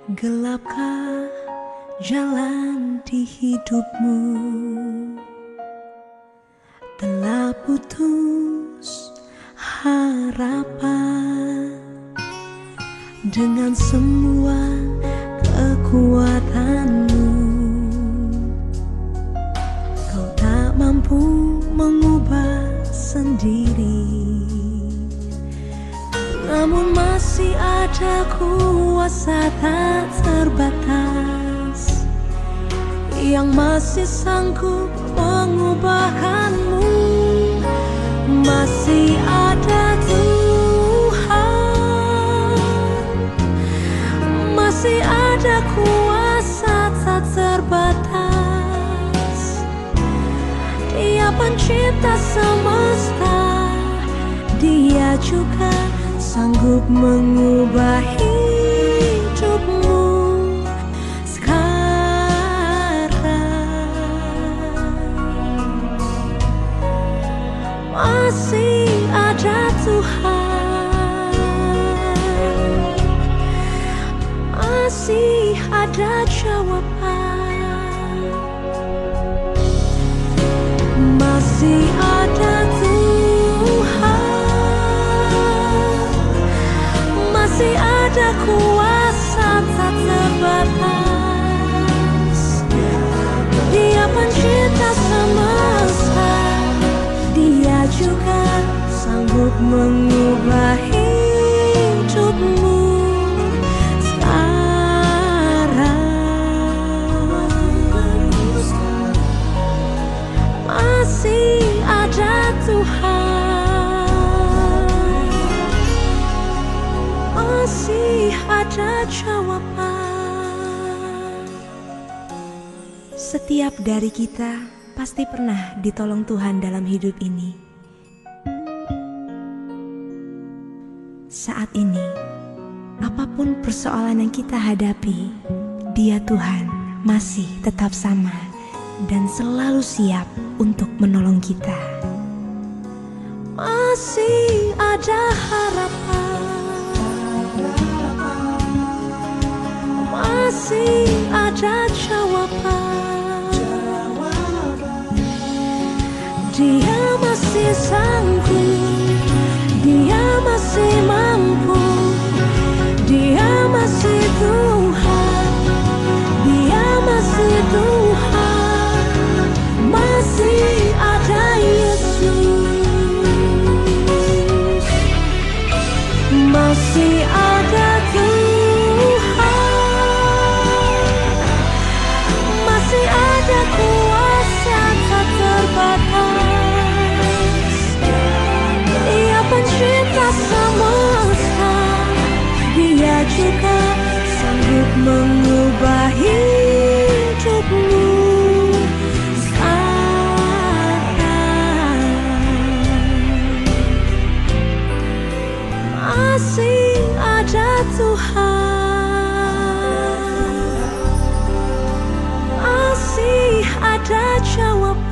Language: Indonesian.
Gelapkah jalan di hidupmu? Telah putus harapan dengan semua kekuatanmu. Kau tak mampu mengubah sendiri, namun masih ada kuasa tak terbatas yang masih sanggup mengubahkanmu. Masih ada Tuhan, masih ada kuasa tak terbatas. Dia pencipta semesta, Dia juga sanggup mengubah hidupmu sekarang. Masih ada Tuhan, masih ada jawaban, masih ada masih ada kuasa tak terbatas. Dia pencipta semesta, Dia juga sanggup mengubah hidupmu sekarang. Masih ada Tuhan, masih ada jawaban. Setiap dari kita pasti pernah ditolong Tuhan dalam hidup ini. Saat ini, apapun persoalan yang kita hadapi, Dia Tuhan masih tetap sama dan selalu siap untuk menolong kita. Masih ada harapan, masih ada jawaban. Dia masih sanggup, Dia masih mampu, Dia masih Tuhan, Dia masih Tuhan. Masih ada Yesus, masih ada Tuhan, masih ada kuasa tak terbatas. Dia pencipta semesta, Dia juga sanggup mengubah hidupmu sekarang. Masih ada Tuhan, masih ada jawaban.